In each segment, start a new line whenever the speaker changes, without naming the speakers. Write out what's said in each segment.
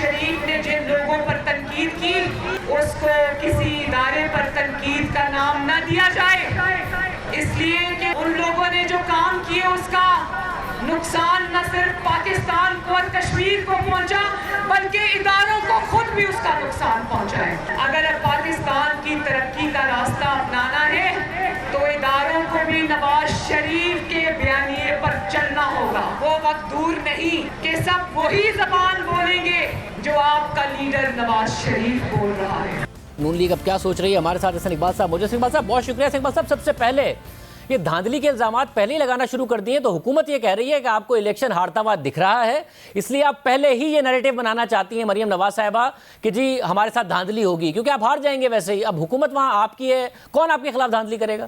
शरीफ ने जिन लोगों पर तनकीद की, उसको किसी इदारे पर तनकीद का नाम न दिया जाए, इसलिए कि उन लोगों ने जो काम किए उसका नुकसान न सिर्फ पाकिस्तान को और कश्मीर को पहुंचा, बल्कि इदारों को खुद भी उसका नुकसान पहुंचा है। अगर अब पाकिस्तान की तरक्की का रास्ता अपनाना है तो इदारों को भी नवाज शरीफ के बयानिए पर चलना होगा। वो वक्त दूर नहीं कि सब वही जबान बोलेंगे जो आपका लीडर नवाज शरीफ बोल रहा है।
नून लीग अब क्या सोच रही है, हमारे साथ हसन इकबाल साहब मौजूद। इकबाल साहब बहुत शुक्रिया। इकबाल साहब, सबसे पहले ये धांधली के इल्जाम पहले ही लगाना शुरू कर दिए, तो हुकूमत ये कह रही है कि आपको इलेक्शन हारता हुआ दिख रहा है, इसलिए आप पहले ही ये नैरेटिव बनाना चाहती हैं मरियम नवाज साहिबा कि जी हमारे साथ धांधली होगी, क्योंकि आप हार जाएंगे वैसे ही। अब हुकूमत वहां आपकी है, कौन आपके खिलाफ धांधली करेगा?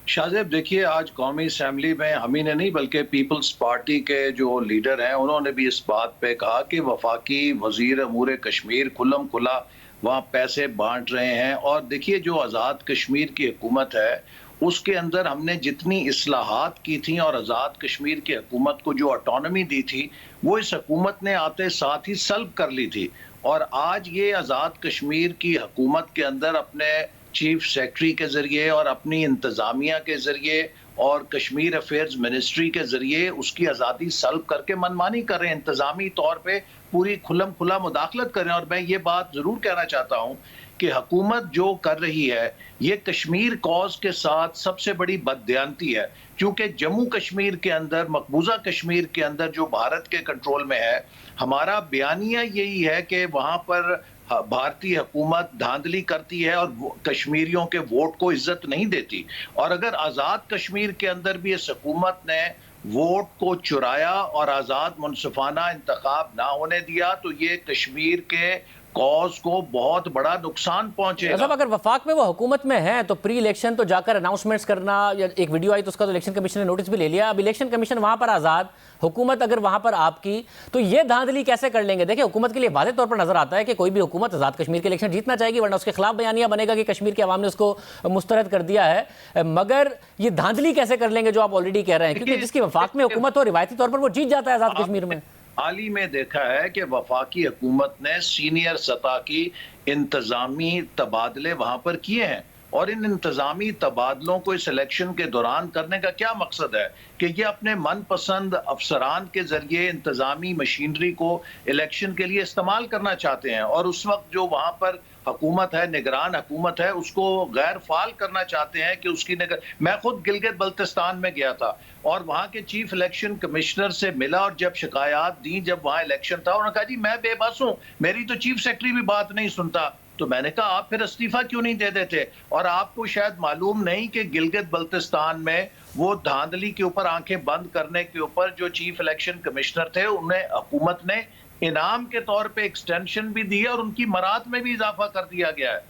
शाहजेब, देखिए, आज कौमी असम्बली में हम ही ने नहीं बल्कि पीपल्स पार्टी के जो लीडर हैं उन्होंने भी इस बात पे कहा कि वफाकी वजीर अमूर कश्मीर खुल्लम खुला वहाँ पैसे बांट रहे हैं। और देखिए, जो आज़ाद कश्मीर की हुकूमत है उसके अंदर हमने जितनी इस्लाहात की थी और आज़ाद कश्मीर की हुकूमत को जो ऑटोनॉमी दी थी वो इस हुकूमत ने आते साथ ही सल्ब कर ली थी। और आज ये आज़ाद कश्मीर की हुकूमत के अंदर अपने चीफ सेक्रेटरी के ज़रिए और अपनी इंतज़ामिया के ज़रिए और कश्मीर अफेयर्स मिनिस्ट्री के ज़रिए उसकी आज़ादी सल्ब करके मनमानी कर रहे हैं, इंतज़ामी तौर पे पूरी खुल्लम खुला मुदाखलत कर रहे हैं। और मैं ये बात ज़रूर कहना चाहता हूँ कि हुकूमत जो कर रही है ये कश्मीर कॉज के साथ सबसे बड़ी बददियानती है, क्योंकि जम्मू कश्मीर के अंदर, मकबूजा कश्मीर के अंदर जो भारत के कंट्रोल में है, हमारा बयानिया यही है कि वहाँ पर भारतीय हुकूमत धांधली करती है और कश्मीरियों के वोट को इज्जत नहीं देती। और अगर आज़ाद कश्मीर के अंदर भी इस हुकूमत ने वोट को चुराया और आज़ाद मुनसिफाना इंतखाब ना होने दिया तो ये कश्मीर के कॉज को बहुत बड़ा नुकसान पहुंचेगा।
मतलब अगर वफाक में वो हुकूमत में है तो प्री इलेक्शन तो जाकर अनाउंसमेंट्स करना, या एक वीडियो आई तो उसका तो इलेक्शन कमीशन ने नोटिस भी ले लिया। अब इलेक्शन कमीशन वहां पर आज़ाद, हुकूमत अगर वहां पर आपकी, तो ये धांधली कैसे कर लेंगे? देखिए, हुकूमत के लिए वाज़ेह तौर पर नजर आता है कि कोई भी हुकूमत आज़ाद कश्मीर के इलेक्शन जीतना चाहेगी, वरना उसके खिलाफ बयानिया बनेगा कि कश्मीर के अवाम ने उसको मुस्तरद कर दिया है। मगर ये धांधली कैसे कर लेंगे जो आप ऑलरेडी कह रहे हैं, क्योंकि जिसकी वफाक में हुकूमत हो रिवायती तौर पर वो जीत जाता है आज़ाद कश्मीर में।
हाल ही में देखा है कि वफाकी हुकूमत ने सीनियर सतह की इंतजामी तबादले वहां पर किए हैं, और इन इंतजामी तबादलों को इस इलेक्शन के दौरान करने का क्या मकसद है कि ये अपने मनपसंद अफसरान के जरिए इंतजामी मशीनरी को इलेक्शन के लिए इस्तेमाल करना चाहते हैं। और उस वक्त जो वहां पर हुकूमत है, निगरान हुकूमत है, उसको गैर फाल करना चाहते हैं कि उसकी मैं खुद गिलगित बल्तिस्तान में गया था और वहाँ के चीफ इलेक्शन कमिश्नर से मिला, और जब शिकायत दी, जब वहाँ इलेक्शन था, उन्होंने कहा जी मैं बेबस हूँ, मेरी तो चीफ सेक्रेटरी भी बात नहीं सुनता। तो मैंने कहा आप फिर इस्तीफा क्यों नहीं दे देते? और आपको शायद मालूम नहीं कि गिलगित बल्तिस्तान में वो धांधली के ऊपर आंखें बंद करने के ऊपर जो चीफ इलेक्शन कमिश्नर थे उन्हें हुकूमत ने इनाम के तौर पे एक्सटेंशन भी दी है और उनकी मराद में भी इजाफा कर दिया गया है।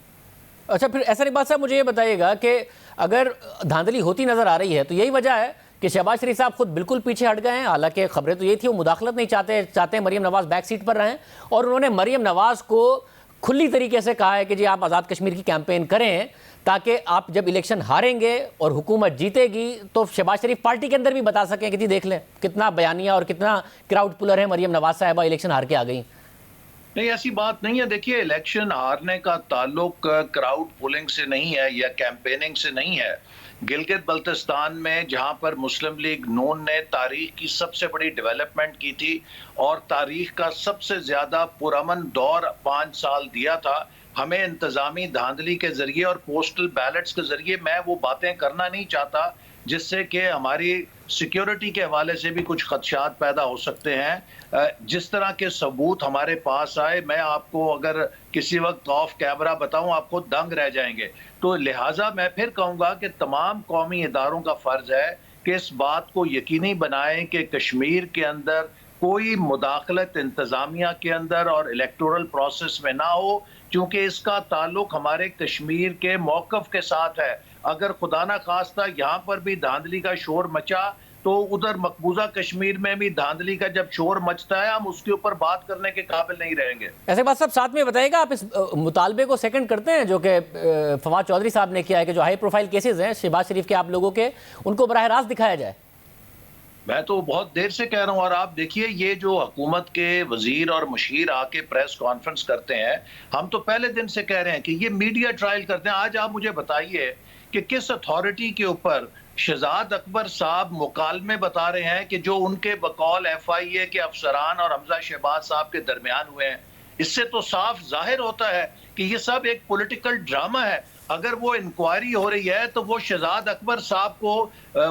अच्छा, फिर ऐसा इकबाल साहब मुझे ये बताइएगा कि अगर धांधली होती नजर आ रही है तो यही वजह है कि शहबाज शरीफ साहब खुद बिल्कुल पीछे हट गए हैं। हालांकि खबरें तो ये थी वो मुदाखलत नहीं चाहते मरियम नवाज बैक सीट पर रहें, और उन्होंने मरियम नवाज को खुली तरीके से कहा है कि जी आप आज़ाद कश्मीर की कैंपेन करें, ताकि आप जब इलेक्शन हारेंगे और हुकूमत जीतेगी तो शहबाज शरीफ पार्टी के अंदर भी बता सकें कि जी देख लें कितना बयानिया और कितना क्राउड पुलर है मरियम नवाज साहिबा, इलेक्शन हार के आ गई।
नहीं, ऐसी बात नहीं है। देखिए, इलेक्शन हारने का ताल्लुक क्राउड पुलिंग से नहीं है या कैंपेनिंग से नहीं है। गिलगित बल्तिस्तान में जहां पर मुस्लिम लीग नून ने तारीख की सबसे बड़ी डेवलपमेंट की थी और तारीख का सबसे ज्यादा पुरअमन दौर 5 साल दिया था, हमें इंतजामी धांधली के जरिए और पोस्टल बैलेट्स के जरिए मैं वो बातें करना नहीं चाहता जिससे कि हमारी सिक्योरिटी के हवाले से भी कुछ खदशात पैदा हो सकते हैं। जिस तरह के सबूत हमारे पास आए, मैं आपको अगर किसी वक्त ऑफ कैमरा बताऊं आप खुद दंग रह जाएंगे। तो लिहाजा मैं फिर कहूंगा कि तमाम कौमी इदारों का फर्ज है कि इस बात को यकीनी बनाएं कि कश्मीर के अंदर कोई मुदाखलत इंतजामिया के अंदर और इलेक्टोरल प्रोसेस में ना हो, क्योंकि इसका ताल्लुक हमारे कश्मीर के मौक़िफ़ के साथ है। अगर खुदा ना खास्ता यहाँ पर भी धांधली का शोर मचा तो उधर मकबूजा कश्मीर में भी धांधली का जब शोर मचता है हम उसके ऊपर बात करने के काबिल नहीं रहेंगे।
ऐसे बात सब साथ में बताइएगा, आप इस मुतालबे को सेकंड करते हैं जो कि फवाद चौधरी साहब ने किया है कि जो हाई प्रोफाइल केसेस हैं शहबाज शरीफ के, आप लोगों के, उनको बराह रास्त दिखाया जाए?
मैं तो बहुत देर से कह रहा हूं। और आप देखिए, ये जो हुकूमत के वजीर और मुशीर आके प्रेस कॉन्फ्रेंस करते हैं, हम तो पहले दिन से कह रहे हैं कि ये मीडिया ट्रायल करते हैं। आज आप मुझे बताइए कि किस अथॉरिटी के ऊपर शहजाद अकबर साहब मुकालमे बता रहे हैं कि जो उनके बकौल FIA के अफसरान और हमजा शहबाज साहब के दरमियान हुए हैं। इससे तो साफ जाहिर होता है कि ये सब एक पॉलिटिकल ड्रामा है। अगर वो इंक्वायरी हो रही है तो वो शहजाद अकबर साहब को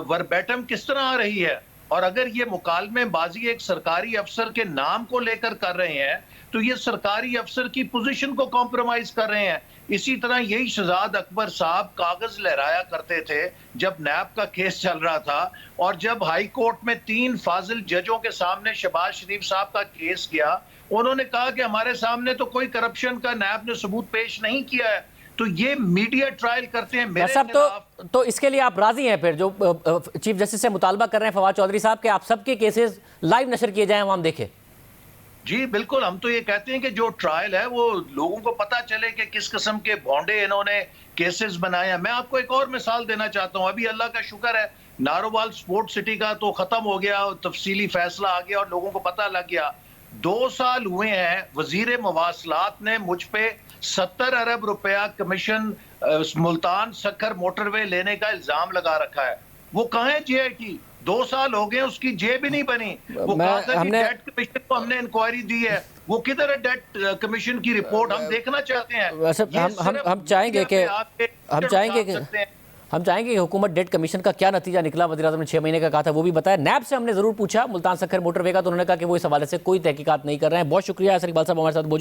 वर्बैटम किस तरह आ रही है? और अगर ये मुकालमेबाजी एक सरकारी अफसर के नाम को लेकर कर रहे हैं तो ये सरकारी अफसर की पोजीशन को कॉम्प्रोमाइज कर रहे हैं। इसी तरह यही शहजाद अकबर साहब कागज लहराया करते थे जब नैब का केस चल रहा था, और जब हाई कोर्ट में 3 फाजिल जजों के सामने शहबाज शरीफ साहब का केस गया, उन्होंने कहा कि हमारे सामने तो कोई करप्शन का नैब ने सबूत पेश नहीं किया है। तो ये मीडिया ट्रायल करते हैं मेरे खिलाफ।
तो इसके लिए आप राजी हैं फिर, जो चीफ जस्टिस से मुतालबा कर रहे हैं फवाद चौधरी साहब के आप सबके केसेस लाइव नशर किए जाएं, हम देखें?
जी बिल्कुल, हम तो ये कहते हैं कि जो ट्रायल है वो लोगों को पता चले कि किस किस्म के भोंडे इन्होंने केसेस बनाए हैं। मैं आपको एक और मिसाल देना चाहता हूं। अभी अल्लाह का शुक्र है नारोवाल स्पोर्ट सिटी का तो खत्म हो गया, तफसीली फैसला आ गया और लोगों को पता लग गया। 2 साल हुए हैं, वजीर मवासलात ने मुझ पे 70 अरब रुपया कमीशन मुल्तान सक्खर मोटरवे लेने का इल्जाम लगा रखा है। वो कहाँ है GIT? 2 साल हो गए, उसकी जेब ही नहीं बनी। वो कहा था कि डेट कमीशन को हमने इंक्वायरी दी है, वो किधर है डेट कमीशन की रिपोर्ट? हम देखना चाहते हैं।
हम चाहेंगे कि हुकूमत डेट कमीशन का क्या नतीजा निकला, वज़ीर-ए-आज़म ने 6 महीने का कहा था, वो भी बताया। नैब से हमने जरूर पूछा मुल्तान सक्खर मोटरवे का, तो उन्होंने कहा कि वो इस हवाले से कोई तहकीकात नहीं कर रहे हैं। बहुत शुक्रिया असर इकबाल साहब हमारे साथ मौजूद